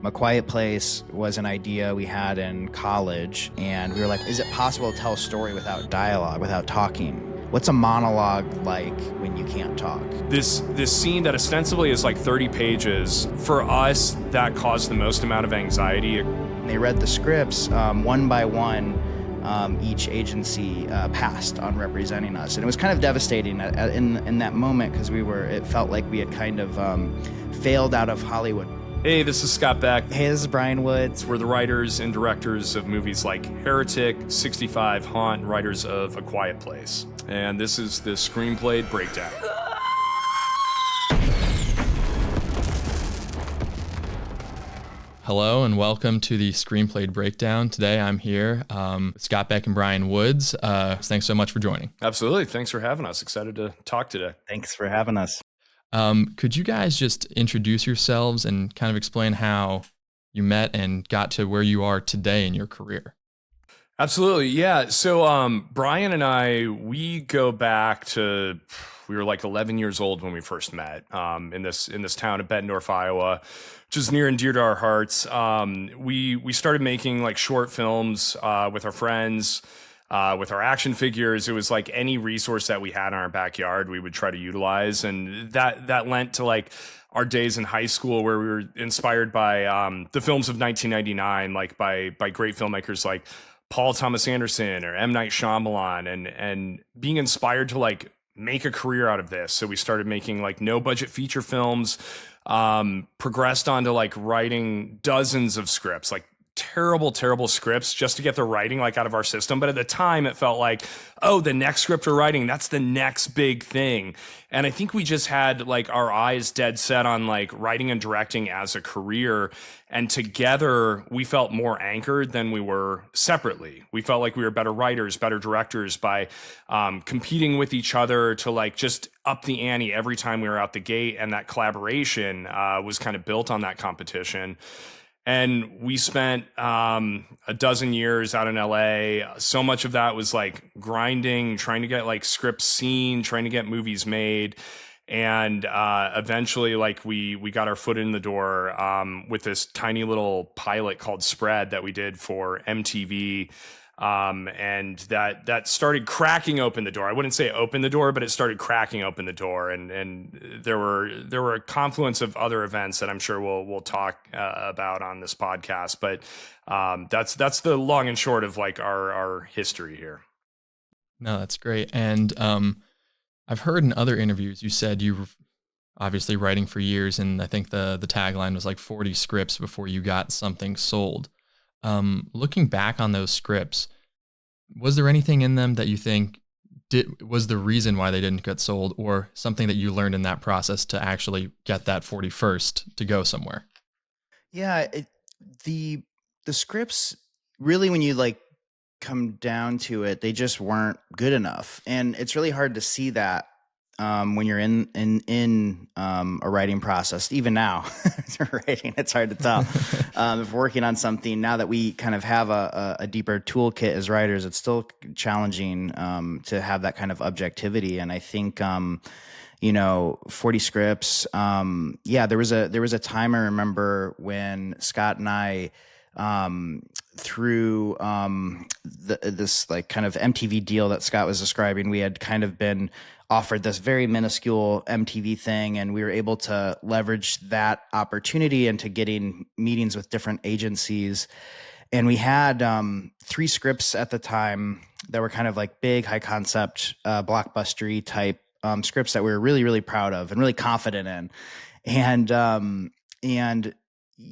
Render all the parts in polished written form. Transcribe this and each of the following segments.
A Quiet Place was an idea we had in college, and we were like, is it possible to tell a story without dialogue, without talking? What's a monologue like when you can't talk? This scene that ostensibly is like 30 pages, for us, that caused the most amount of anxiety. They read the scripts one by one. Each agency passed on representing us, and it was kind of devastating in that moment because it felt like we had kind of failed out of Hollywood. Hey, this is Scott Beck. Hey, this is Bryan Woods. We're the writers and directors of movies like Heretic, 65, Haunt, writers of A Quiet Place. And this is the Screenplayed breakdown. Hello and welcome to the Screenplayed breakdown. Today I'm here, Scott Beck and Bryan Woods. Thanks so much for joining. Absolutely. Thanks for having us. Excited to talk today. Thanks for having us. Could you guys just introduce yourselves and kind of explain how you met and got to where you are today in your career? Absolutely. Yeah. So Bryan and I, we go back to, we were like 11 years old when we first met in this town of Bettendorf, Iowa, which is near and dear to our hearts. We started making like short films with our friends. With our action figures. It was like any resource that we had in our backyard, we would try to utilize. And that lent to like our days in high school where we were inspired by the films of 1999, like by great filmmakers like Paul Thomas Anderson or M. Night Shyamalan, and being inspired to like make a career out of this. So we started making like no budget feature films, progressed on to like writing dozens of scripts, like terrible scripts just to get the writing like out of our system. But at the time it felt like, oh, the next script we're writing, that's the next big thing. And I think we just had like our eyes dead set on like writing and directing as a career. And together we felt more anchored than we were separately. We felt like we were better writers, better directors by competing with each other to like just up the ante every time we were out the gate. And that collaboration was kind of built on that competition. And we spent a dozen years out in LA. So much of that was like grinding, trying to get like scripts seen, trying to get movies made. And eventually like we got our foot in the door with this tiny little pilot called Spread that we did for MTV. And that started cracking open the door. I wouldn't say open the door, but it started cracking open the door. And there were a confluence of other events that I'm sure we'll talk about on this podcast. But that's the long and short of like our history here. No, that's great. And I've heard in other interviews you said you were obviously writing for years, and I think the tagline was like 40 scripts before you got something sold. Looking back on those scripts, was there anything in them that you think was the reason why they didn't get sold, or something that you learned in that process to actually get that 41st to go somewhere? Yeah, the scripts really, when you like come down to it, they just weren't good enough, and it's really hard to see that when you're in a writing process. Even now, writing, it's hard to tell. If we're working on something now that we kind of have a deeper toolkit as writers, it's still challenging to have that kind of objectivity. And I think 40 scripts. There was a time I remember when Scott and I, through this like kind of MTV deal that Scott was describing, we had kind of been offered this very minuscule MTV thing, and we were able to leverage that opportunity into getting meetings with different agencies. And we had 3 scripts at the time that were kind of like big, high concept, blockbustery type scripts that we were really, really proud of and really confident in. And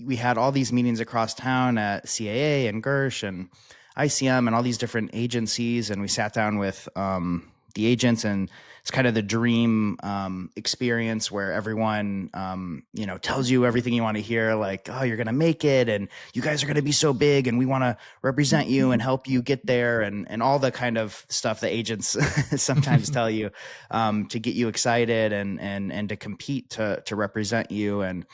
we had all these meetings across town at CAA and Gersh and ICM and all these different agencies. And we sat down with the agents, and it's kind of the dream experience where everyone, tells you everything you want to hear, like, oh, you're going to make it, and you guys are going to be so big, and we want to represent you and help you get there, and all the kind of stuff that agents sometimes tell you to get you excited and to compete to represent you. And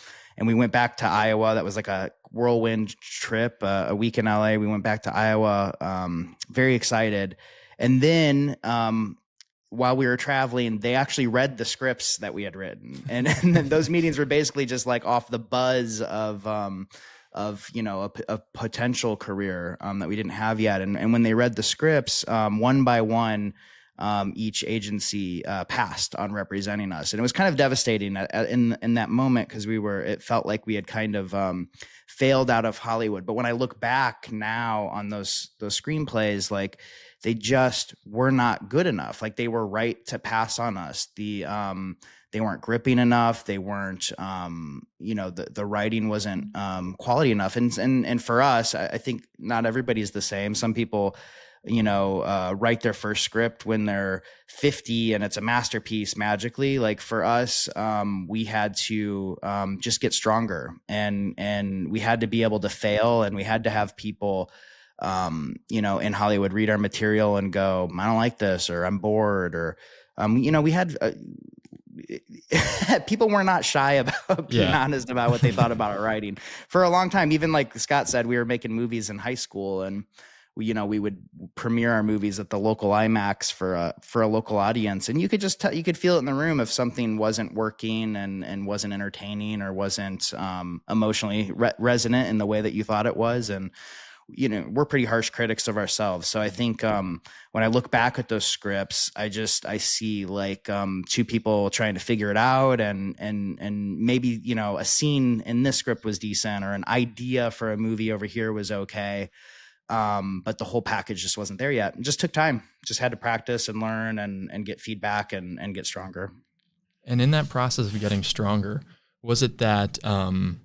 we went back to Iowa. That was like a whirlwind trip, a week in LA. We went back to Iowa, very excited. And then while we were traveling, they actually read the scripts that we had written. And those meetings were basically just like off the buzz of a potential career that we didn't have yet. And when they read the scripts, one by one, each agency passed on representing us, and it was kind of devastating in that moment, because it felt like we had kind of failed out of Hollywood. But when I look back now on those screenplays, like, they just were not good enough. Like, they were right to pass on us. They weren't gripping enough. They weren't, the writing wasn't quality enough. And for us, I think not everybody's the same. Some people, write their first script when they're 50 and it's a masterpiece magically. Like, for us, we had to just get stronger, and we had to be able to fail, and we had to have people, in Hollywood read our material and go, I don't like this, or I'm bored, or, we had, people were not shy about being honest about what they thought about our writing for a long time. Even like Scott said, we were making movies in high school, and we would premiere our movies at the local IMAX for a local audience, and you could just you could feel it in the room if something wasn't working and wasn't entertaining, or wasn't emotionally resonant in the way that you thought it was. And we're pretty harsh critics of ourselves. So I think when I look back at those scripts, I see like two people trying to figure it out, and maybe a scene in this script was decent, or an idea for a movie over here was okay. But the whole package just wasn't there yet. It just took time. Just had to practice and learn and get feedback and get stronger. And in that process of getting stronger, was it that, and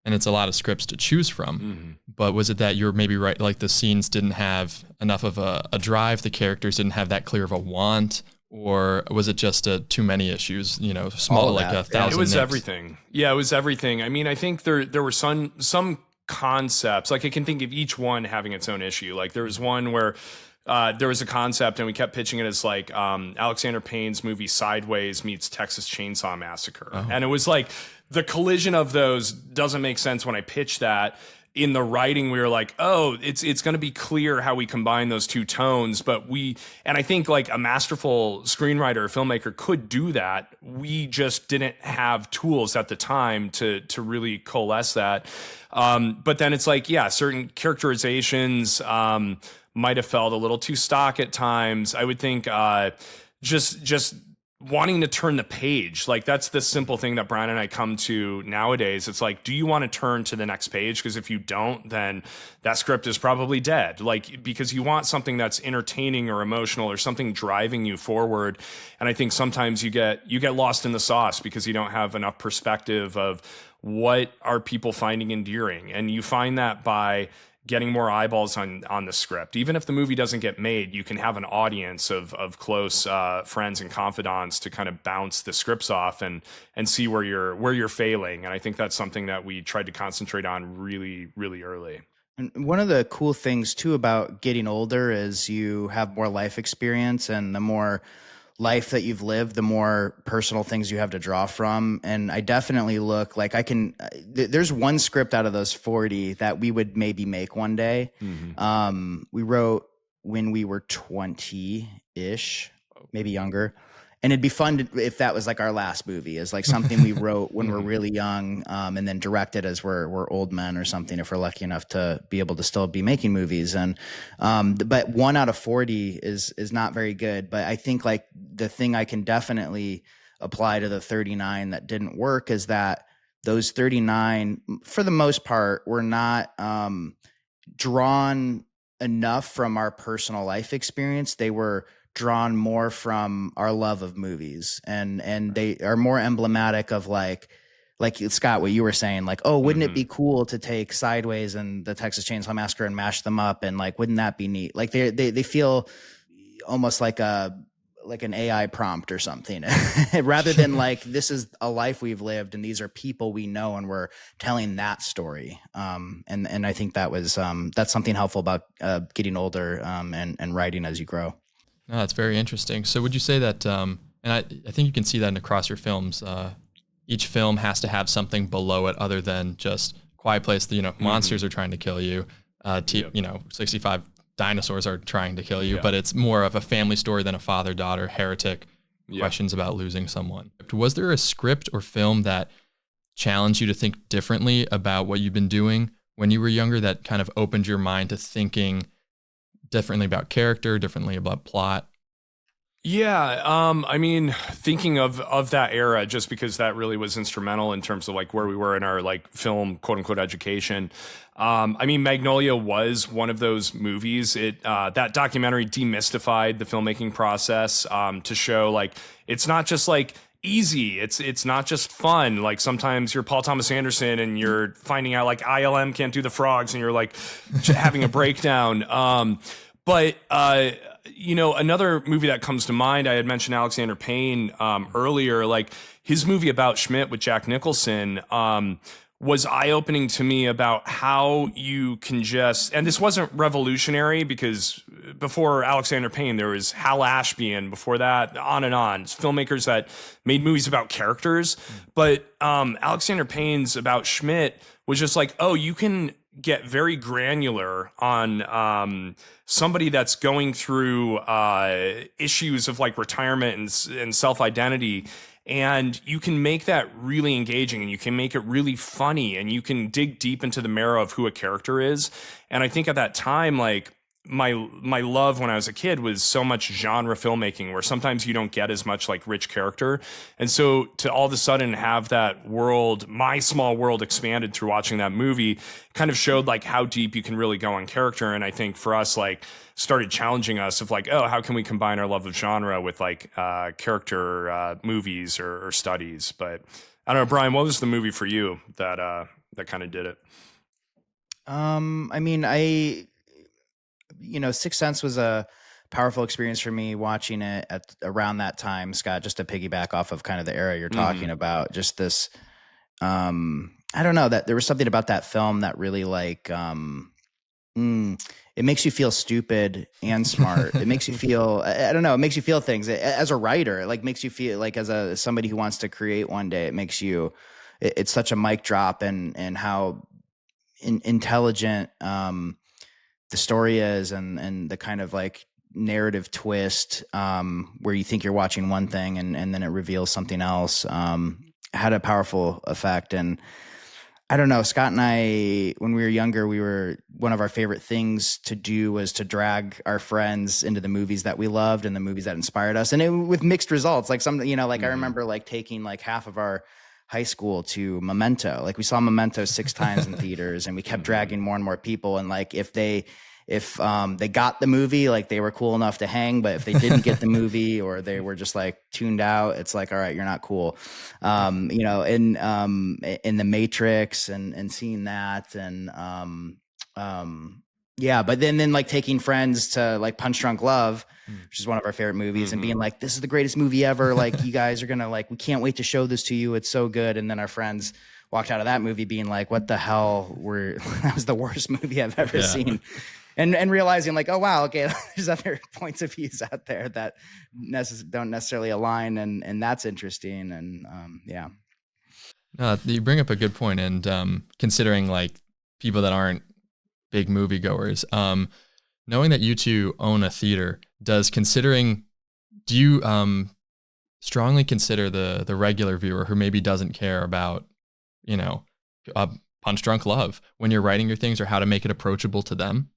it's a lot of scripts to choose from, but was it that you're maybe right, like the scenes didn't have enough of a drive, the characters didn't have that clear of a want, or was it just too many issues, small, like 1,000 It was nicks? everything. Yeah, it was everything. I mean, I think there were some concepts, like I can think of each one having its own issue. Like there was one where there was a concept, and we kept pitching it as like Alexander Payne's movie Sideways meets Texas Chainsaw Massacre. And it was like the collision of those doesn't make sense. When I pitched that, in the writing, we were like, oh, it's going to be clear how we combine those two tones. And I think like a masterful screenwriter or filmmaker could do that. We just didn't have tools at the time to really coalesce that. But then it's like, certain characterizations might have felt a little too stock at times. I would think just wanting to turn the page. Like that's the simple thing that Bryan and I come to nowadays. It's like, do you want to turn to the next page? Because if you don't, then that script is probably dead. Like, because you want something that's entertaining or emotional or something driving you forward. And I think sometimes you get lost in the sauce because you don't have enough perspective of what are people finding endearing. And you find that by getting more eyeballs on the script. Even if the movie doesn't get made, you can have an audience of close friends and confidants to kind of bounce the scripts off and see where you're failing. And I think that's something that we tried to concentrate on really, really early. And one of the cool things too about getting older is you have more life experience, and the more life that you've lived, the more personal things you have to draw from. And I definitely look like there's one script out of those 40 that we would maybe make one day. We wrote when we were 20-ish, maybe younger. And it'd be fun if that was like our last movie, is like something we wrote when we're really young, and then directed as we're old men or something, if we're lucky enough to be able to still be making movies. And but 1 out of 40 is not very good. But I think like the thing I can definitely apply to the 39 that didn't work is that those 39, for the most part, were not drawn enough from our personal life experience. They were drawn more from our love of movies, and they are more emblematic of like Scott, what you were saying, like, oh, wouldn't it be cool to take Sideways and the Texas Chainsaw Massacre and mash them up, and like, wouldn't that be neat? Like they feel almost like an AI prompt or something, rather than like, this is a life we've lived and these are people we know and we're telling that story. And I think that's something helpful about getting older and writing as you grow. No, that's very interesting. So would you say that, and I think you can see that across your films, each film has to have something below it other than just Quiet Place, monsters are trying to kill you, 65 dinosaurs are trying to kill you, but it's more of a family story than a father-daughter, Heretic, questions about losing someone. Was there a script or film that challenged you to think differently about what you've been doing when you were younger, that kind of opened your mind to thinking differently about character, differently about plot? Yeah, I mean, thinking of that era, just because that really was instrumental in terms of like where we were in our like film quote unquote education. I mean, Magnolia was one of those movies. That documentary demystified the filmmaking process to show like it's not just like easy. It's not just fun. Like sometimes you're Paul Thomas Anderson and you're finding out like ILM can't do the frogs and you're like having a breakdown. But another movie that comes to mind, I had mentioned Alexander Payne earlier, like his movie about Schmidt with Jack Nicholson was eye-opening to me about how you can just, and this wasn't revolutionary because before Alexander Payne, there was Hal Ashby, and before that, on and on. It's filmmakers that made movies about characters. But Alexander Payne's about Schmidt was just like, oh, you can get very granular on somebody that's going through issues of like retirement and self-identity, and you can make that really engaging and you can make it really funny and you can dig deep into the marrow of who a character is. And I think at that time, like my love when I was a kid was so much genre filmmaking where sometimes you don't get as much like rich character. And so to all of a sudden have that world, my small world, expanded through watching that movie kind of showed like how deep you can really go on character. And I think for us, like started challenging us of like, oh, how can we combine our love of genre with like character movies or studies? But I don't know, Bryan, what was the movie for you that kind of did it? I mean, Sixth Sense was a powerful experience for me watching it at around that time, Scott, just to piggyback off of kind of the era you're talking about, just this, I don't know, that there was something about that film that really like, it makes you feel stupid and smart. It makes you feel, I don't know, it makes you feel things as a writer. It like makes you feel like as somebody who wants to create one day, it makes you, it's such a mic drop and how intelligent, the story is and the kind of like narrative twist where you think you're watching one thing and then it reveals something else had a powerful effect. And I don't know, Scott and I, when we were younger, one of our favorite things to do was to drag our friends into the movies that we loved and the movies that inspired us, and with mixed results. Like some, I remember like taking like half of our high school to Memento. Like we saw Memento 6 times in theaters, and we kept dragging more and more people. And like if they got the movie, like they were cool enough to hang, but if they didn't get the movie or they were just like tuned out, it's like, all right, you're not cool. In the Matrix and seeing that and but then like taking friends to like Punch Drunk Love, which is one of our favorite movies, and being like, this is the greatest movie ever. Like, you guys are going to like, we can't wait to show this to you. It's so good. And then our friends walked out of that movie being like, what the hell that was the worst movie I've ever seen. And realizing like, oh, wow, okay, there's other points of views out there that don't necessarily align. And that's interesting. And you bring up a good point. And considering like people that aren't big moviegoers, knowing that you two own a theater, do you strongly consider the regular viewer who maybe doesn't care about, Punch Drunk Love when you're writing your things, or how to make it approachable to them?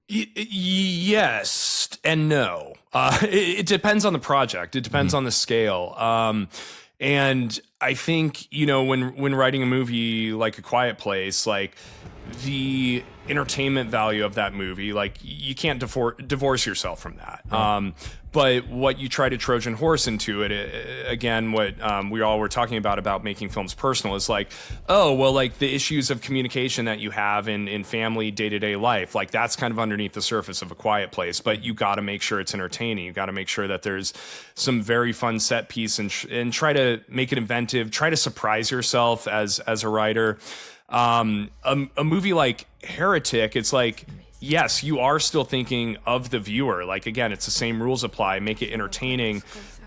Yes and no. It depends on the project. It depends on the scale. And I think, when writing a movie like A Quiet Place, like the entertainment value of that movie, like you can't divorce yourself from that. Right. But what you try to Trojan horse into it, again, what we all were talking about making films personal, is like, oh, well, like the issues of communication that you have in family day-to-day life, like that's kind of underneath the surface of A Quiet Place, but you got to make sure it's entertaining. You got to make sure that there's some very fun set piece and try to make it inventive, try to surprise yourself as a writer. A movie like Heretic, it's like, yes, you are still thinking of the viewer. Like, again, it's the same rules apply, make it entertaining,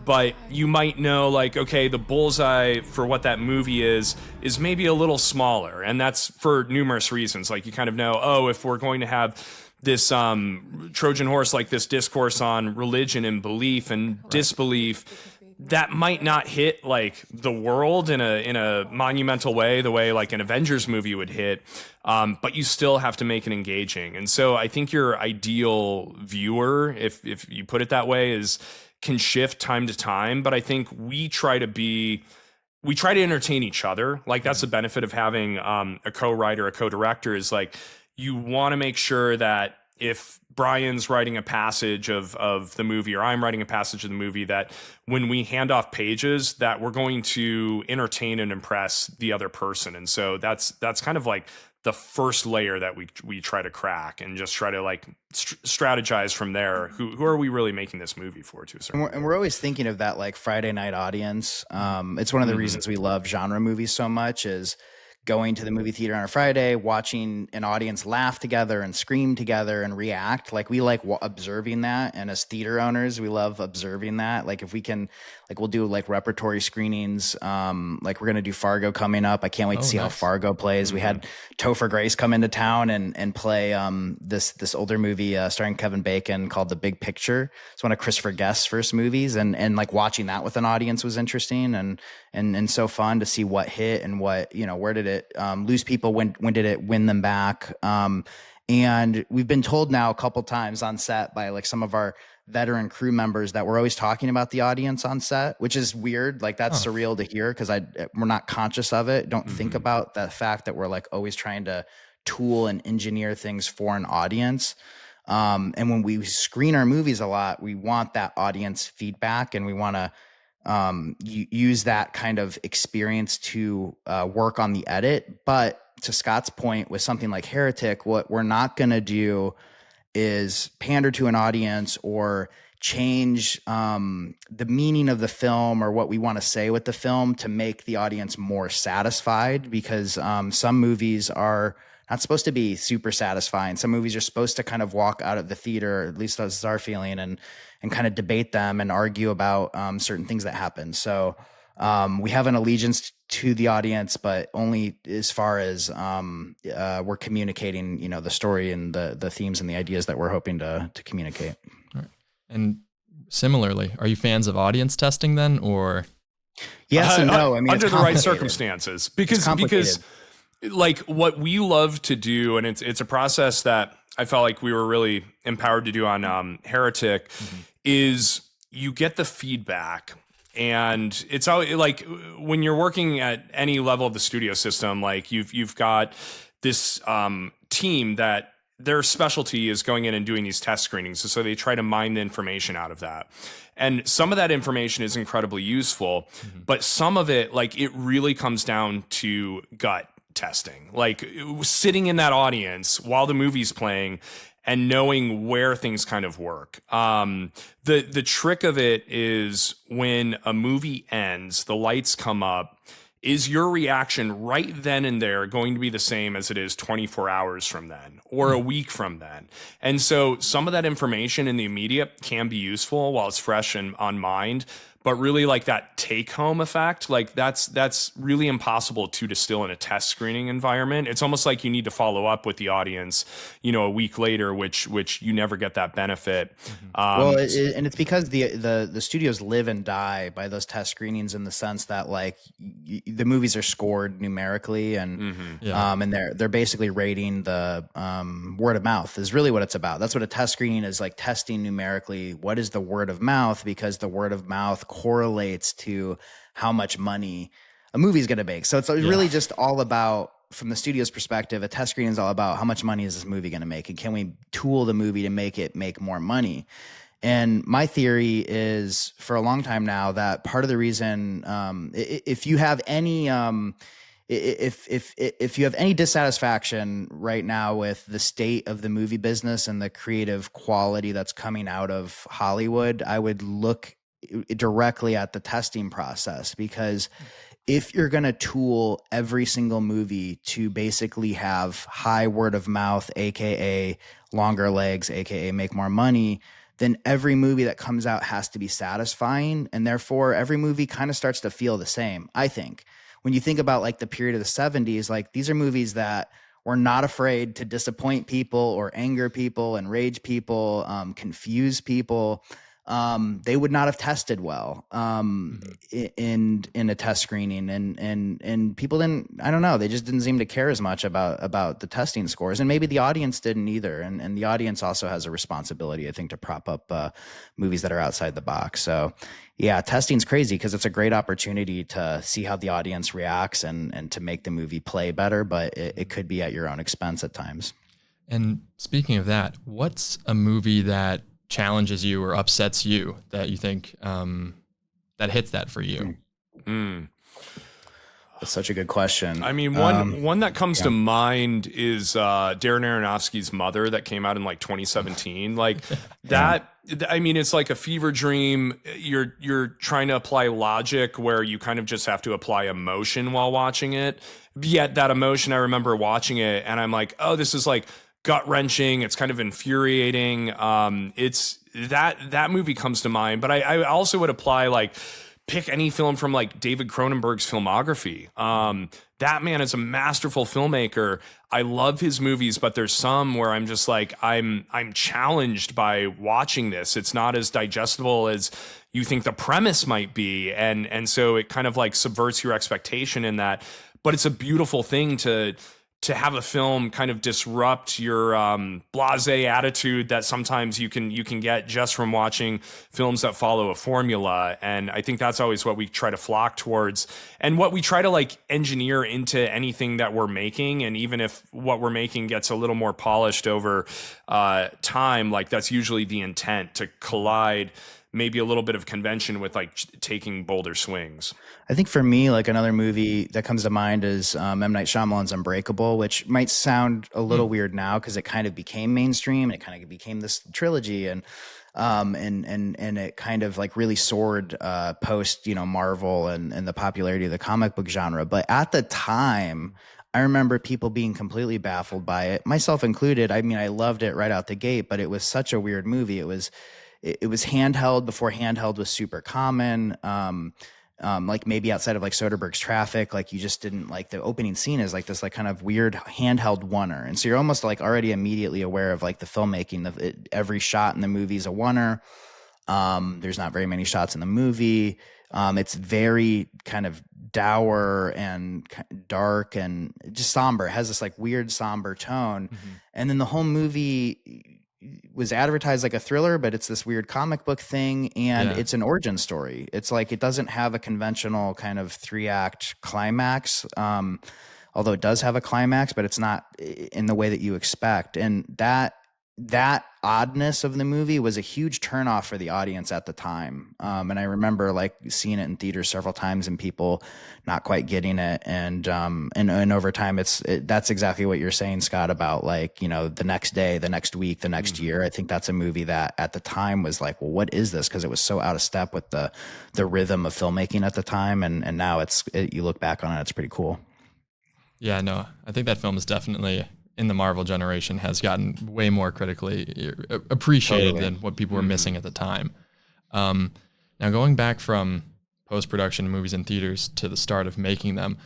but you might know, like, okay, the bullseye for what that movie is maybe a little smaller. And that's for numerous reasons. Like, you kind of know, oh, if we're going to have this Trojan horse, like this discourse on religion and belief and disbelief, that might not hit like the world in a monumental way, the way like an Avengers movie would hit, but you still have to make it engaging. And so I think your ideal viewer, if you put it that way, is can shift time to time. But I think we try to entertain each other. Like that's the benefit of having a co-writer, a co-director, is like you want to make sure that if Bryan's writing a passage of the movie, or I'm writing a passage of the movie, that when we hand off pages, that we're going to entertain and impress the other person. And so that's kind of like the first layer that we try to crack, and just try to like strategize from there. Who are we really making this movie for, to a certain and we're always thinking of that like Friday night audience. It's one of the reasons we love genre movies so much, is going to the movie theater on a Friday, watching an audience laugh together and scream together and react. Like we like observing that. And as theater owners, we love observing that. Like if we can, like we'll do like repertory screenings. Like we're going to do Fargo coming up. I can't wait to see how Fargo plays. We had Topher Grace come into town and play this older movie starring Kevin Bacon called The Big Picture. It's one of Christopher Guest's first movies. And like watching that with an audience was interesting and so fun to see what hit and what, where did it lose people, when did it win them back. And we've been told now a couple times on set by like some of our veteran crew members that we're always talking about the audience on set, which is weird. Like that's surreal to hear, because we're not conscious of it. Don't think about the fact that we're like always trying to tool and engineer things for an audience. And when we screen our movies a lot, we want that audience feedback, and we want to use that kind of experience to work on the edit. But to Scott's point, with something like Heretic, what we're not going to do is pander to an audience or change the meaning of the film or what we want to say with the film to make the audience more satisfied, because some movies are not supposed to be super satisfying. Some movies are supposed to kind of walk out of the theater, at least that's our feeling, and kind of debate them and argue about certain things that happen. So we have an allegiance to the audience, but only as far as we're communicating, the story and the themes and the ideas that we're hoping to communicate. All right. And similarly, are you fans of audience testing then, or? Yes and no. I mean, under the right circumstances, because like what we love to do, and it's a process that I felt like we were really empowered to do on Heretic, is you get the feedback. And it's always like when you're working at any level of the studio system, like you've got this team that their specialty is going in and doing these test screenings. So they try to mine the information out of that. And some of that information is incredibly useful, but some of it, like it really comes down to gut testing, like sitting in that audience while the movie's playing and knowing where things kind of work. The trick of it is when a movie ends, the lights come up, is your reaction right then and there going to be the same as it is 24 hours from then or a week from then? And so some of that information in the immediate can be useful while it's fresh and on mind. But really, like that take-home effect, like that's really impossible to distill in a test screening environment. It's almost like you need to follow up with the audience, a week later, which you never get that benefit. Well, and it's because the studios live and die by those test screenings, in the sense that like the movies are scored numerically, and and they're basically rating the word of mouth is really what it's about. That's what a test screening is, like testing numerically what is the word of mouth, because the word of mouth correlates to how much money a movie is going to make. So it's really just all about, from the studio's perspective, a test screening is all about how much money is this movie going to make, and can we tool the movie to make it make more money. And my theory is, for a long time now, that part of the reason, if you have any if you have any dissatisfaction right now with the state of the movie business and the creative quality that's coming out of Hollywood, I would look directly at the testing process, because if you're going to tool every single movie to basically have high word of mouth, aka longer legs, aka make more money, then every movie that comes out has to be satisfying, and therefore every movie kind of starts to feel the same. I think when you think about like the period of the 70s, like these are movies that were not afraid to disappoint people or anger people, enrage people, confuse people. they would not have tested well in a test screening, and people didn't. I don't know. They just didn't seem to care as much about the testing scores, and maybe the audience didn't either. And the audience also has a responsibility, I think, to prop up movies that are outside the box. So, yeah, testing's crazy because it's a great opportunity to see how the audience reacts and to make the movie play better, but it could be at your own expense at times. And speaking of that, what's a movie that challenges you or upsets you that you think that hits that for you? That's such a good question. I mean, one that comes to mind is Darren Aronofsky's Mother that came out in like 2017. Like that, I mean, it's like a fever dream. You're trying to apply logic where you kind of just have to apply emotion while watching it. Yet that emotion, I remember watching it and I'm like, oh, this is like gut wrenching. It's kind of infuriating. It's that movie comes to mind, but I also would apply like pick any film from like David Cronenberg's filmography. That man is a masterful filmmaker. I love his movies, but there's some where I'm just like, I'm challenged by watching this. It's not as digestible as you think the premise might be. And so it kind of like subverts your expectation in that, but it's a beautiful thing to have a film kind of disrupt your blasé attitude that sometimes you can get just from watching films that follow a formula. And I think that's always what we try to flock towards and what we try to like engineer into anything that we're making. And even if what we're making gets a little more polished over time, like that's usually the intent, to collide maybe a little bit of convention with like taking bolder swings. I think for me, like another movie that comes to mind is M. Night Shyamalan's Unbreakable, which might sound a little weird now because it kind of became mainstream. It kind of became this trilogy, and it kind of like really soared post Marvel and the popularity of the comic book genre. But at the time, I remember people being completely baffled by it, myself included. I mean, I loved it right out the gate, but it was such a weird movie. It was handheld before handheld was super common. Like maybe outside of like Soderbergh's Traffic, like you just didn't like the opening scene is like this like kind of weird handheld oneer. And so you're almost like already immediately aware of like the filmmaking. Every shot in the movie is a oneer. There's not very many shots in the movie. It's very kind of dour and dark and just somber. It has this like weird somber tone. And then the whole movie was advertised like a thriller, but it's this weird comic book thing, and it's an origin story. It's like it doesn't have a conventional kind of 3-act climax, although it does have a climax, but it's not in the way that you expect. And that oddness of the movie was a huge turnoff for the audience at the time. And I remember like seeing it in theaters several times and people not quite getting it. And over time, that's exactly what you're saying, Scott, about like, the next day, the next week, the next year. I think that's a movie that at the time was like, well, what is this? Because it was so out of step with the rhythm of filmmaking at the time. And now you look back on it, it's pretty cool. Yeah, no, I think that film is definitely in the Marvel generation has gotten way more critically appreciated than what people were missing at the time. Now going back from post-production movies in theaters to the start of making them,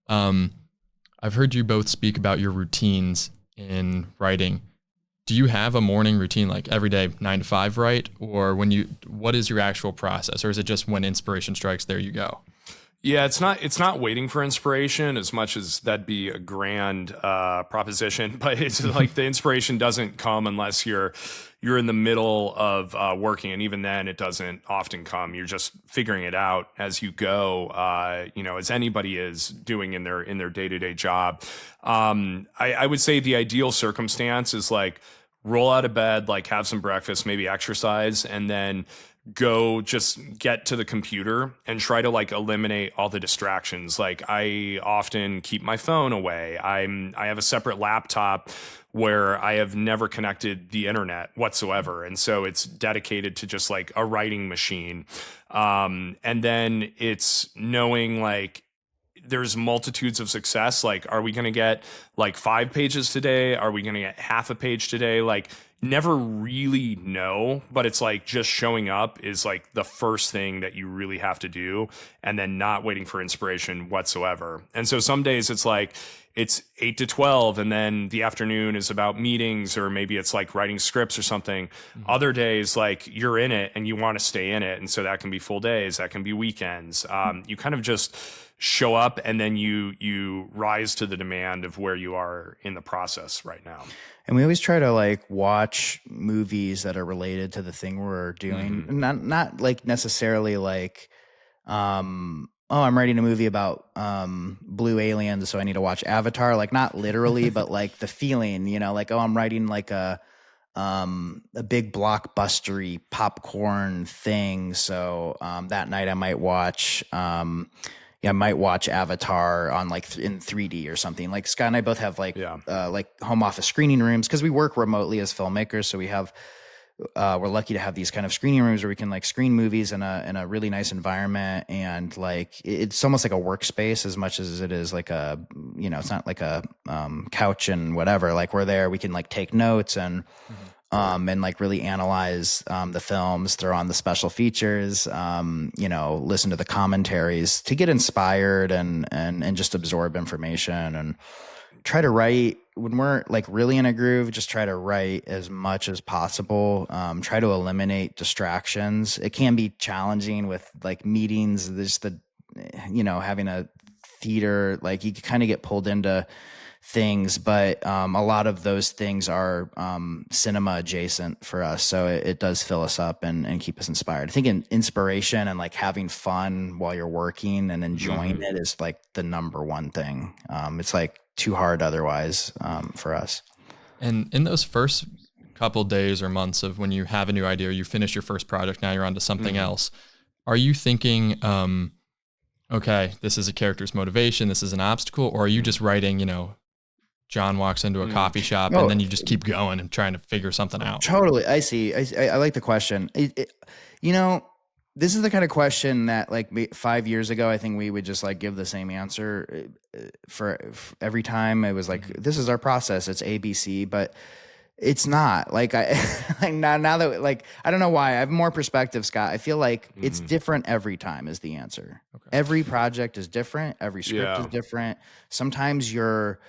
I've heard you both speak about your routines in writing. Do you have a morning routine, like every day 9 to 5 write, or what is your actual process, or is it just when inspiration strikes, there you go? Yeah, it's not waiting for inspiration as much as that'd be a grand proposition, but it's like the inspiration doesn't come unless you're in the middle of working, and even then it doesn't often come. You're just figuring it out as you go, as anybody is doing in their day-to-day job. I would say the ideal circumstance is like roll out of bed, like have some breakfast, maybe exercise, and then go just get to the computer and try to like eliminate all the distractions. Like I often keep my phone away. I have a separate laptop where I have never connected the internet whatsoever. And so it's dedicated to just like a writing machine. And then it's knowing like there's multitudes of success. Like, are we going to get like 5 pages today? Are we going to get half a page today? Like, never really know, but it's like just showing up is like the first thing that you really have to do, and then not waiting for inspiration whatsoever. And so some days it's like it's 8 to 12, and then the afternoon is about meetings, or maybe it's like writing scripts or something. Other days, like you're in it and you want to stay in it. And so that can be full days, that can be weekends. You kind of just show up, and then you rise to the demand of where you are in the process right now. And we always try to like watch movies that are related to the thing we're doing. Not like necessarily like, oh, I'm writing a movie about blue aliens, so I need to watch Avatar. Like not literally, but like the feeling, you know, like, oh, I'm writing like a big blockbustery popcorn thing. So that night I might watch I might watch Avatar on like in 3D or something. Like Scott and I both have like home office screening rooms because we work remotely as filmmakers. So we have we're lucky to have these kind of screening rooms where we can like screen movies in a really nice environment, and like it's almost like a workspace as much as it is like a, you know, it's not like a couch and whatever. Like we're there, we can like take notes and like really analyze the films, throw on the special features, you know, listen to the commentaries to get inspired and just absorb information, and try to write when we're like really in a groove. Just try to write as much as possible. Try to eliminate distractions. It can be challenging with like meetings, just the, you know, having a theater, like you kind of get pulled into things, but a lot of those things are cinema adjacent for us, so it does fill us up and keep us inspired. I think inspiration and like having fun while you're working and enjoying it is like the number one thing. It's like too hard otherwise for us. And in those first couple days or months of when you have a new idea, or you finish your first project, now you're on to something else, are you thinking, okay, this is a character's motivation, this is an obstacle, or are you just writing, you know, John walks into a coffee shop and then you just keep going and trying to figure something out? Totally. I see. I like the question. You know, this is the kind of question that like 5 years ago, I think we would just like give the same answer for every time. It was like, this is our process. It's ABC, but it's not like like now that like, I don't know why I have more perspective, Scott. I feel like it's different every time is the answer. Okay. Every project is different. Every script is different. Sometimes you're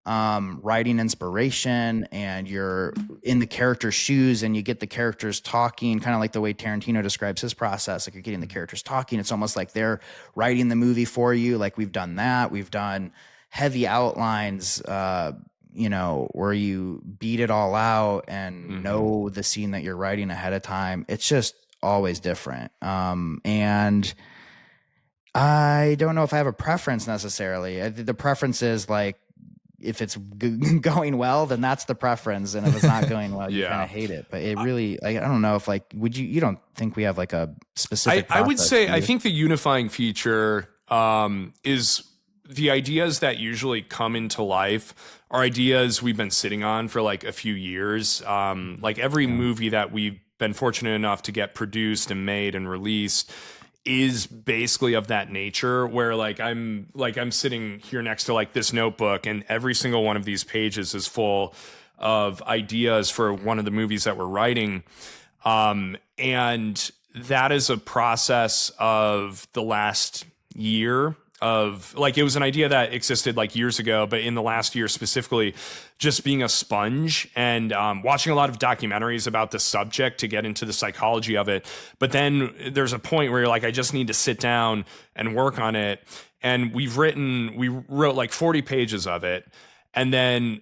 writing inspiration and you're in the character's shoes and you get the characters talking, kind of like the way Tarantino describes his process. Like you're getting the characters talking. It's almost like they're writing the movie for you. Like we've done that. We've done heavy outlines, you know, where you beat it all out and know the scene that you're writing ahead of time. It's just always different. And I don't know if I have a preference necessarily. The preference is like, if it's going well, then that's the preference. And if it's not going well, you kind of hate it. But it really, I don't know if like, you don't think we have like a specific I would say, I think the unifying feature is the ideas that usually come into life are ideas we've been sitting on for like a few years. Like every movie that we've been fortunate enough to get produced and made and released is basically of that nature, where like I'm sitting here next to like this notebook, and every single one of these pages is full of ideas for one of the movies that we're writing. And that is a process of the last year of like, it was an idea that existed like years ago, but in the last year specifically, just being a sponge and watching a lot of documentaries about the subject to get into the psychology of it. But then there's a point where you're like, I just need to sit down and work on it. And we wrote like 40 pages of it. And then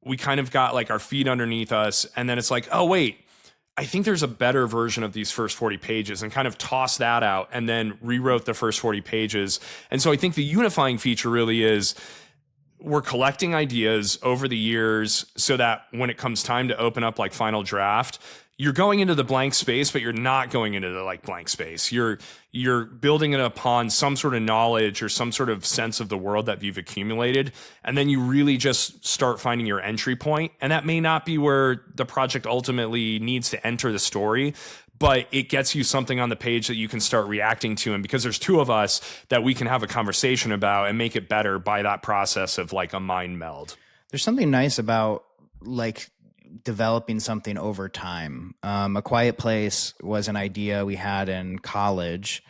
we kind of got like our feet underneath us. And then it's like, oh, wait, I think there's a better version of these first 40 pages, and kind of tossed that out and then rewrote the first 40 pages. And so I think the unifying feature really is we're collecting ideas over the years so that when it comes time to open up like final draft, you're going into the blank space, but you're not going into the like blank space. You're building it upon some sort of knowledge or some sort of sense of the world that you've accumulated. And then you really just start finding your entry point. And that may not be where the project ultimately needs to enter the story, but it gets you something on the page that you can start reacting to. And because there's two of us, that we can have a conversation about and make it better by that process of like a mind meld. There's something nice about like developing something over time. A Quiet Place was an idea we had in college.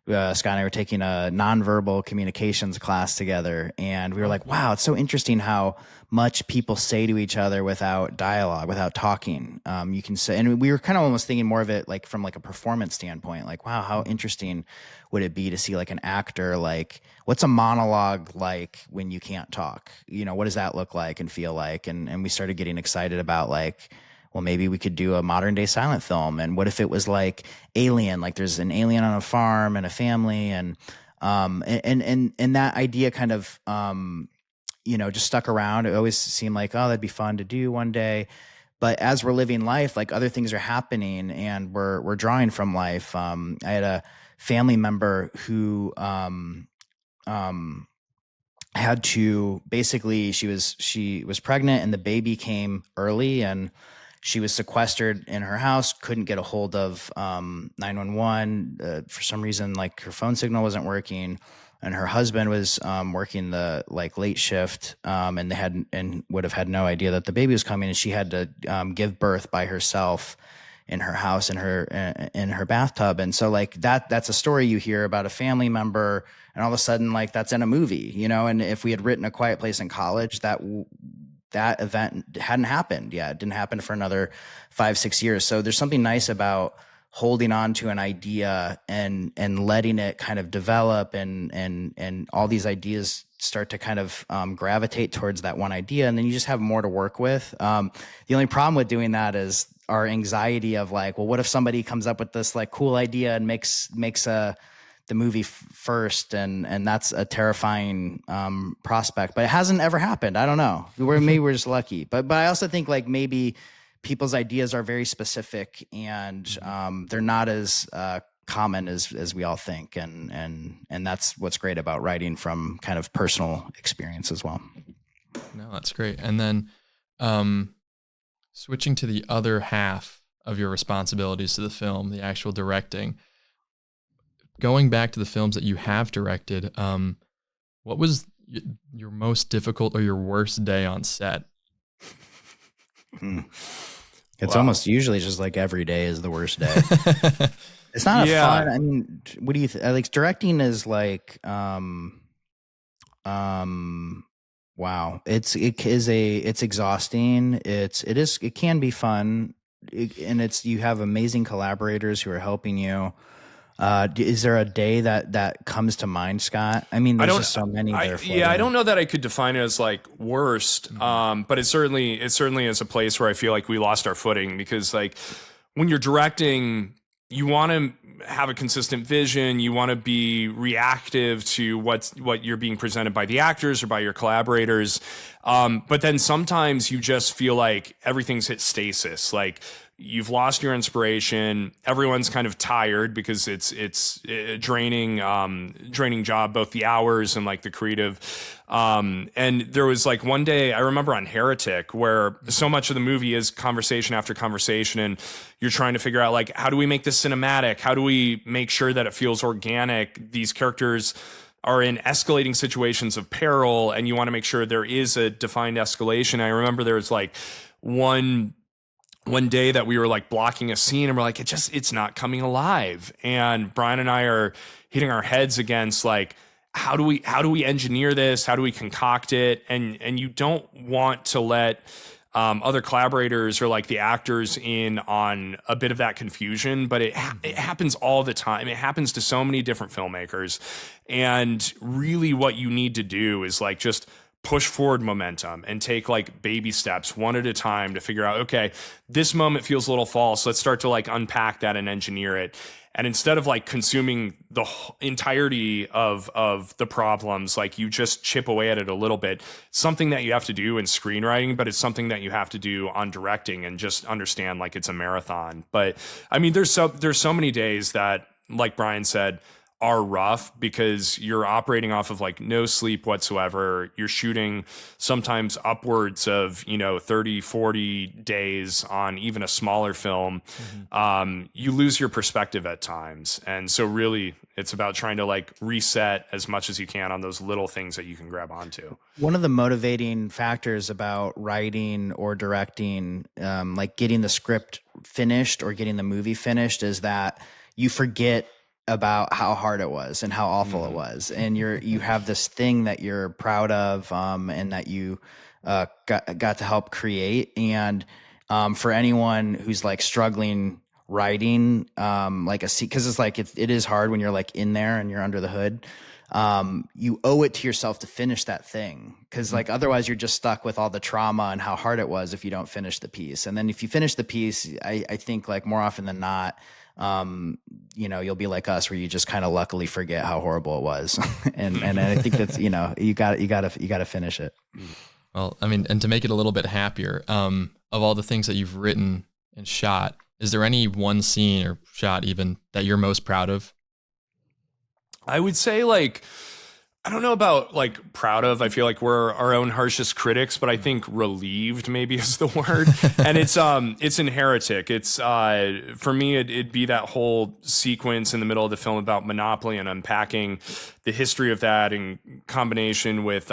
Scott and I were taking a nonverbal communications class together, and we were like, wow, it's so interesting how much people say to each other without dialogue, without talking. You can say, and we were kind of almost thinking more of it like from like a performance standpoint, like, wow, how interesting would it be to see like an actor, like what's a monologue like when you can't talk? You know, what does that look like and feel like? And we started getting excited about like, well, maybe we could do a modern day silent film. And what if it was like Alien, like there's an alien on a farm and a family, and that idea kind of, just stuck around. It always seemed like, oh, that'd be fun to do one day. But as we're living life, like other things are happening and we're drawing from life. I had a family member who, had to basically, she was pregnant and the baby came early, and she was sequestered in her house, couldn't get a hold of 911 for some reason. Like her phone signal wasn't working, and her husband was working the like late shift, and would have had no idea that the baby was coming, and she had to give birth by herself in her house in her bathtub. And so like that's a story you hear about a family member, and all of a sudden like that's in a movie, and if we had written A Quiet Place in college, that event hadn't happened yet. It didn't happen for another 5-6 years. So there's something nice about holding on to an idea and letting it kind of develop, and all these ideas start to kind of gravitate towards that one idea, and then you just have more to work with. The only problem with doing that is our anxiety of like, well, what if somebody comes up with this like cool idea and makes the movie first, and that's a terrifying prospect. But it hasn't ever happened. I don't know. Maybe we're just lucky. But I also think like maybe people's ideas are very specific, and they're not as common as we all think, and that's what's great about writing from kind of personal experience as well. No, that's great. And then switching to the other half of your responsibilities to the film, the actual directing. Going back to the films that you have directed, what was your most difficult or your worst day on set? It's almost usually just like every day is the worst day. It's not a fun. I mean, what do you think? Like directing is like, wow, it's exhausting. It can be fun, and you have amazing collaborators who are helping you. Is there a day that comes to mind, Scott? I mean, there's just so many there. I don't know that I could define it as like worst, but it certainly is a place where I feel like we lost our footing, because like when you're directing, you want to have a consistent vision. You want to be reactive to what you're being presented by the actors or by your collaborators. But then sometimes you just feel like everything's hit stasis. Like you've lost your inspiration. Everyone's kind of tired because it's a draining job, both the hours and like the creative. And there was like one day I remember on Heretic where so much of the movie is conversation after conversation, and you're trying to figure out like, how do we make this cinematic? How do we make sure that it feels organic? These characters are in escalating situations of peril, and you want to make sure there is a defined escalation. I remember there was like one day that we were like blocking a scene, and we're like, it's not coming alive. And Bryan and I are hitting our heads against like, how do we engineer this? How do we concoct it? And you don't want to let other collaborators or like the actors in on a bit of that confusion, but it happens all the time. It happens to so many different filmmakers. And really what you need to do is like just push forward momentum and take like baby steps one at a time to figure out, okay, this moment feels a little false. Let's start to like unpack that and engineer it. And instead of like consuming the entirety of the problems, like you just chip away at it a little bit. Something that you have to do in screenwriting, but it's something that you have to do on directing, and just understand like it's a marathon. But I mean, there's so many days that, like Bryan said, are rough because you're operating off of like no sleep whatsoever. You're shooting sometimes upwards of, 30, 40 days on even a smaller film. You lose your perspective at times. And so really it's about trying to like reset as much as you can on those little things that you can grab onto. One of the motivating factors about writing or directing, like getting the script finished or getting the movie finished, is that you forget about how hard it was and how awful it was, and you have this thing that you're proud of, and that you got to help create. And for anyone who's like struggling writing, like because it's like it is hard when you're like in there and you're under the hood. You owe it to yourself to finish that thing, because like otherwise you're just stuck with all the trauma and how hard it was if you don't finish the piece. And then if you finish the piece, I think like more often than not, you'll be like us, where you just kind of luckily forget how horrible it was. and I think that's, you gotta finish it. Well, I mean, and to make it a little bit happier, of all the things that you've written and shot, is there any one scene or shot even that you're most proud of? I would say like, I don't know about like proud of. I feel like we're our own harshest critics, but I think relieved maybe is the word. And it's in Heretic. It's for me, it'd be that whole sequence in the middle of the film about Monopoly and unpacking the history of that in combination with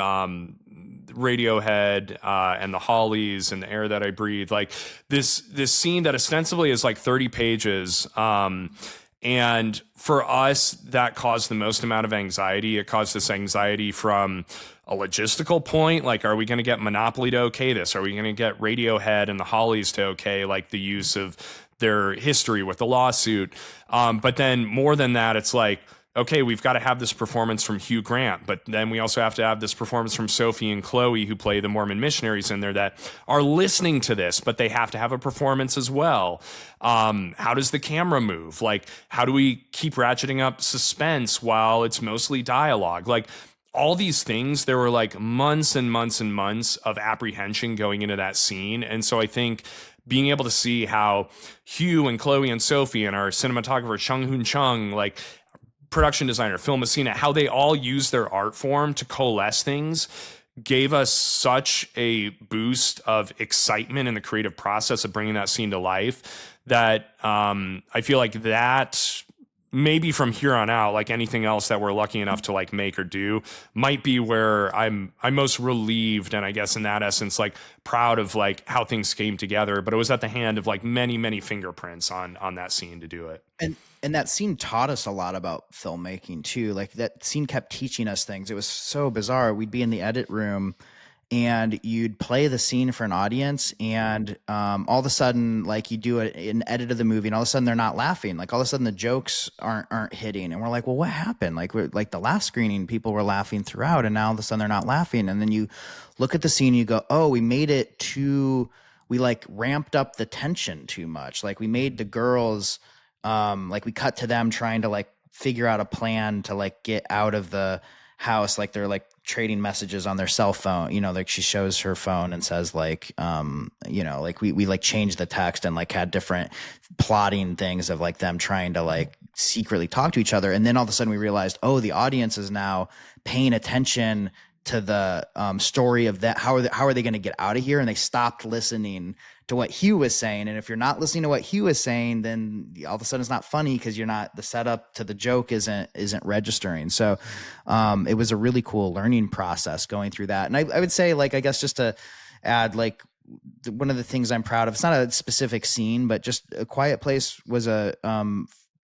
Radiohead and the Hollies and the air that I breathe. Like this scene that ostensibly is like 30 pages. And for us, that caused the most amount of anxiety. It caused this anxiety from a logistical point. Like, are we going to get Monopoly to okay this? Are we going to get Radiohead and the Hollies to okay, like the use of their history with the lawsuit? But then more than that, it's like, okay, we've got to have this performance from Hugh Grant, but then we also have to have this performance from Sophie and Chloe, who play the Mormon missionaries in there, that are listening to this, but they have to have a performance as well. How does the camera move? Like, how do we keep ratcheting up suspense while it's mostly dialogue? Like, all these things, there were like months and months and months of apprehension going into that scene. And so I think being able to see how Hugh and Chloe and Sophie and our cinematographer Chung Hoon Chung, like production designer, Phil Messina, how they all use their art form to coalesce things, gave us such a boost of excitement in the creative process of bringing that scene to life, that I feel like that maybe from here on out, like anything else that we're lucky enough to like make or do, might be where I'm most relieved, and I guess in that essence, like proud of like how things came together. But it was at the hand of like many fingerprints on that scene to do it. And that scene taught us a lot about filmmaking too. Like that scene kept teaching us things. It was so bizarre. We'd be in the edit room and you'd play the scene for an audience, and all of a sudden, like you do an edit of the movie, and all of a sudden they're not laughing. Like all of a sudden the jokes aren't hitting, and we're like, well, what happened? Like like the last screening, people were laughing throughout, and now all of a sudden they're not laughing. And then you look at the scene, and you go, oh, we made it too. We like ramped up the tension too much. Like we made the girls, like we cut to them trying to like figure out a plan to like get out of the house. Like they're like trading messages on their cell phone, like she shows her phone and says like, like we like changed the text and like had different plotting things of like them trying to like secretly talk to each other. And then all of a sudden we realized, oh, the audience is now paying attention to the story of that. How are they going to get out of here? And they stopped listening to what Hugh was saying. And if you're not listening to what Hugh was saying, then all of a sudden it's not funny, because you're not, the setup to the joke isn't registering. So it was a really cool learning process going through that. And I would say, like, I guess just to add, like, one of the things I'm proud of, it's not a specific scene, but just A Quiet Place was a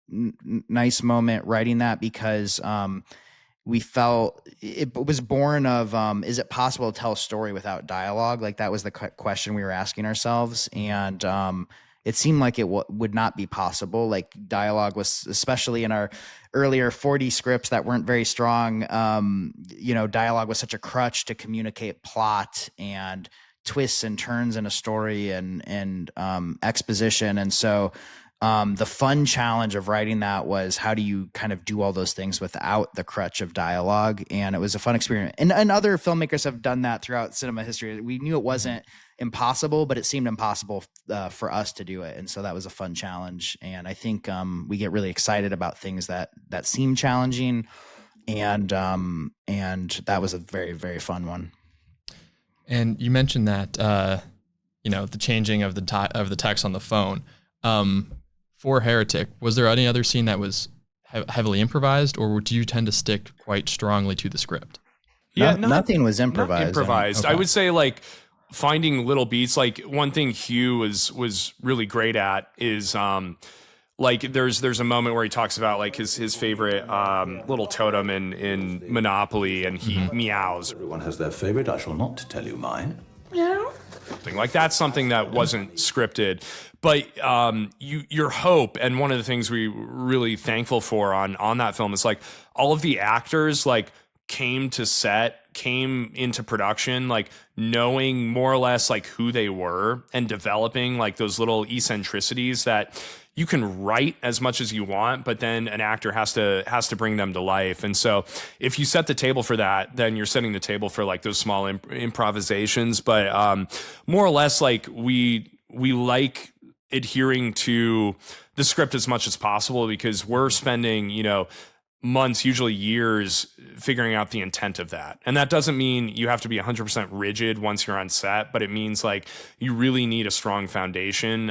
nice moment writing that, because we felt it was born of, is it possible to tell a story without dialogue? Like that was the question we were asking ourselves. And it seemed like it would not be possible. Like dialogue was, especially in our earlier 40 scripts that weren't very strong, dialogue was such a crutch to communicate plot and twists and turns in a story and exposition. And so The fun challenge of writing that was, how do you kind of do all those things without the crutch of dialogue? And it was a fun experience. And other filmmakers have done that throughout cinema history. We knew it wasn't impossible, but it seemed impossible for us to do it. And so that was a fun challenge. And I think we get really excited about things that seem challenging. And that was a very, very fun one. And you mentioned that, the changing of the text on the phone. For Heretic, was there any other scene that was heavily improvised, or do you tend to stick quite strongly to the script? Yeah, nothing was improvised. Okay. I would say like finding little beats. Like one thing Hugh was really great at is like there's a moment where he talks about like his favorite little totem in Monopoly, and he meows. Everyone has their favorite. I shall not tell you mine. Meow. Something like that's something that wasn't scripted, but your hope, and one of the things we really thankful for on that film is like all of the actors like came into production like knowing more or less like who they were, and developing like those little eccentricities that you can write as much as you want, but then an actor has to bring them to life. And so if you set the table for that, then you're setting the table for like those small improvisations. But more or less, like we like adhering to the script as much as possible, because we're spending, months, usually years, figuring out the intent of that. And that doesn't mean you have to be 100% rigid once you're on set, but it means like you really need a strong foundation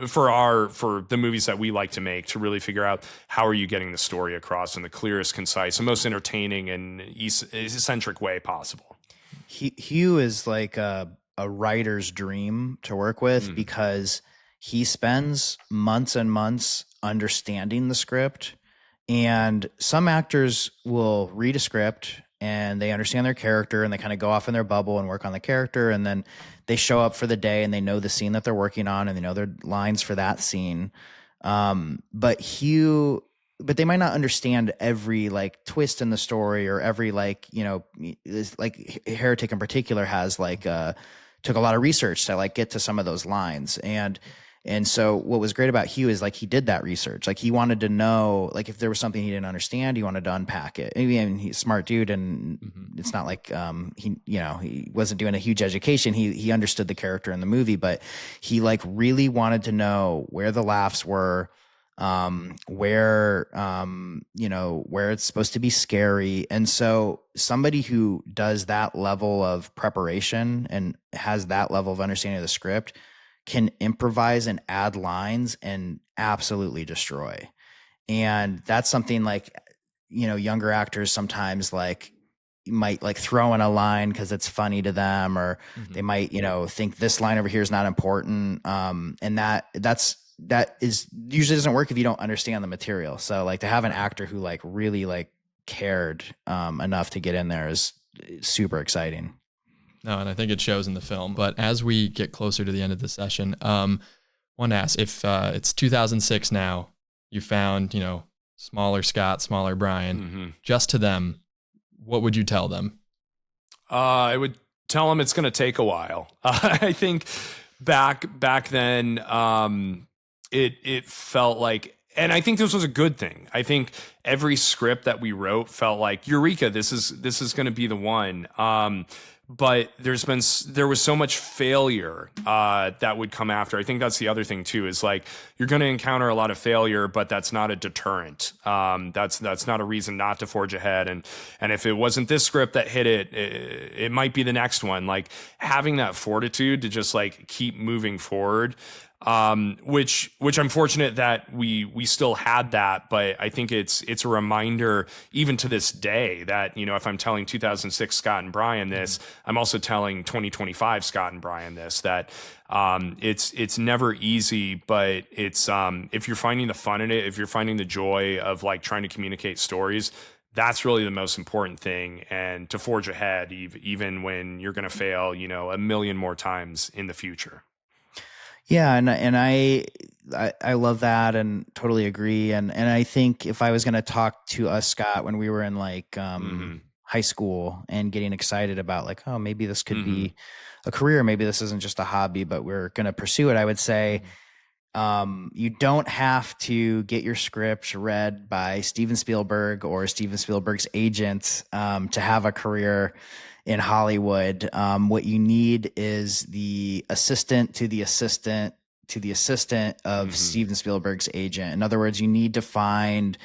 for the movies that we like to make, to really figure out how are you getting the story across in the clearest, concise, and most entertaining and eccentric way possible. Hugh is like a writer's dream to work with, because he spends months and months understanding the script. And some actors will read a script and they understand their character and they kind of go off in their bubble and work on the character. And then they show up for the day and they know the scene that they're working on and they know their lines for that scene. But they might not understand every like twist in the story, or every like, like Heretic in particular has like, took a lot of research to like get to some of those lines. And so what was great about Hugh is like he did that research. Like he wanted to know, like if there was something he didn't understand, he wanted to unpack it. I mean, he's a smart dude, and it's not like he wasn't doing a huge education. He understood the character in the movie, but he like really wanted to know where the laughs were, where it's supposed to be scary. And so somebody who does that level of preparation and has that level of understanding of the script can improvise and add lines and absolutely destroy. And that's something like, younger actors sometimes like might like throw in a line because it's funny to them, or they might, think this line over here is not important. And that is usually doesn't work if you don't understand the material. So like to have an actor who like really like cared enough to get in there is super exciting. No, and I think it shows in the film. But as we get closer to the end of the session, I want to ask if it's 2006 now, you found, smaller Scott, smaller Bryan, just to them, what would you tell them? I would tell them it's going to take a while. I think back then, it felt like, and I think this was a good thing. I think every script that we wrote felt like, Eureka, this is going to be the one. But there was so much failure that would come after. I think that's the other thing too, is like you're going to encounter a lot of failure, but that's not a deterrent. That's not a reason not to forge ahead. And if it wasn't this script that hit it might be the next one. Like having that fortitude to just like keep moving forward. Which I'm fortunate that we still had that, but I think it's a reminder even to this day that, if I'm telling 2006 Scott and Bryan this, I'm also telling 2025 Scott and Bryan this, that, it's never easy, but it's, if you're finding the fun in it, if you're finding the joy of like trying to communicate stories, that's really the most important thing. And to forge ahead, even when you're going to fail, a million more times in the future. Yeah, and I love that and totally agree. And I think if I was going to talk to us, Scott, when we were in like high school and getting excited about like, oh, maybe this could be a career, maybe this isn't just a hobby, but we're going to pursue it, I would say You don't have to get your script read by Steven Spielberg or Steven Spielberg's agent to have a career in Hollywood. What you need is the assistant to the assistant to the assistant of Steven Spielberg's agent. In other words, you need to find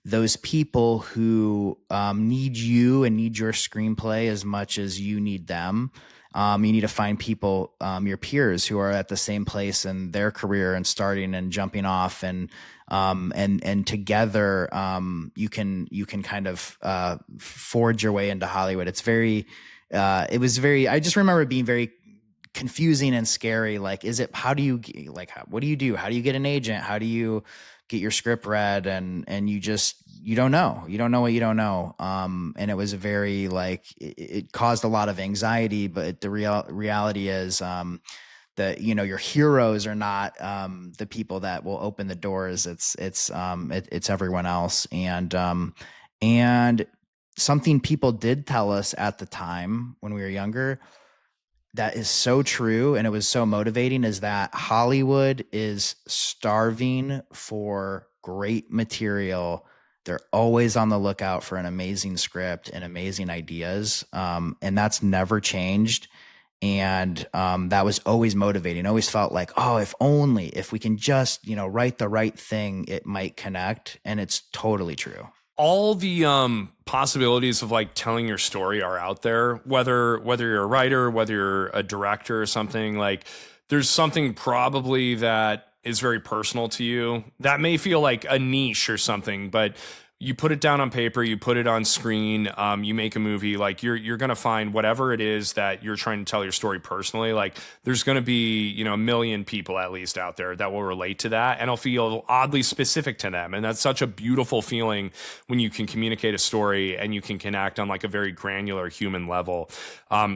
those people who need you and need your screenplay as much as you need them. You need to find people, your peers, who are at the same place in their career and starting and jumping off, and together you can kind of forge your way into Hollywood. It's very, it was very. I just remember it being very confusing and scary. Like, how do you, like, what do you do? How do you get an agent? How do you get your script read? And you don't know what you don't know. And it was a very, like, it caused a lot of anxiety, but the reality is, that, your heroes are not, the people that will open the doors. It's everyone else. And something people did tell us at the time when we were younger that is so true, and it was so motivating, is that Hollywood is starving for great material. They're always on the lookout for an amazing script and amazing ideas. And that's never changed. And that was always motivating. I always felt like, oh, if we can just, write the right thing, it might connect. And it's totally true. All the possibilities of, like, telling your story are out there, whether you're a writer, whether you're a director or something. Like, there's something probably that is very personal to you that may feel like a niche or something, but you put it down on paper, you put it on screen, you make a movie, like, you're going to find whatever it is that you're trying to tell your story personally. Like, there's going to be, a million people at least out there that will relate to that, and it'll feel oddly specific to them. And that's such a beautiful feeling when you can communicate a story and you can connect on, like, a very granular human level.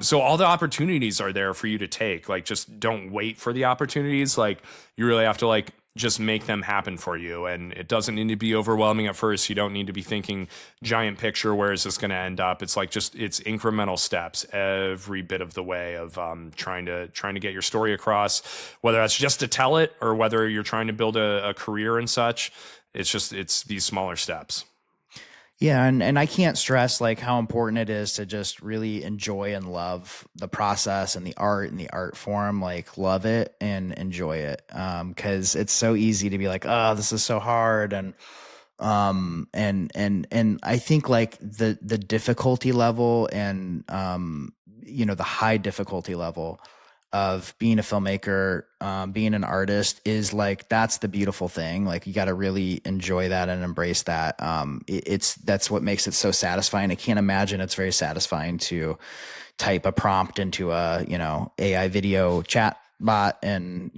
So all the opportunities are there for you to take. Like, just don't wait for the opportunities. Like, you really have to, like, just make them happen for you. And it doesn't need to be overwhelming at first. You don't need to be thinking giant picture, where is this going to end up? It's like, it's incremental steps every bit of the way of trying to get your story across, whether that's just to tell it or whether you're trying to build a career and such. It's these smaller steps. Yeah, and I can't stress, like, how important it is to just really enjoy and love the process and the art form. Like, love it and enjoy it, because it's so easy to be like, oh, this is so hard, and I think, like, the difficulty level and the high difficulty level of being a filmmaker, being an artist, is, like, that's the beautiful thing. Like, you got to really enjoy that and embrace that. That's what makes it so satisfying. I can't imagine it's very satisfying to type a prompt into a, AI video chat bot and,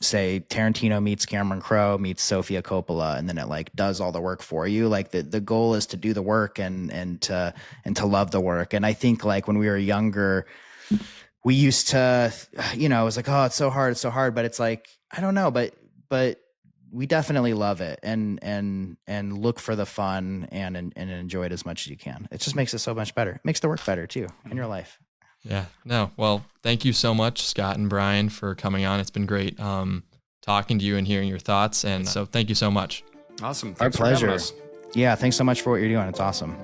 say Tarantino meets Cameron Crowe meets Sofia Coppola, and then it, like, does all the work for you. Like, the goal is to do the work and to love the work. And I think, like, when we were younger, we used to, it was like, oh, it's so hard. But it's like, I don't know, but we definitely love it and look for the fun and enjoy it as much as you can. It just makes it so much better. It makes the work better too in your life. Yeah, no. Well, thank you so much, Scott and Bryan, for coming on. It's been great talking to you and hearing your thoughts. And so thank you so much. Awesome. Our Thanks for having pleasure. us. Yeah. Thanks so much for what you're doing. It's awesome.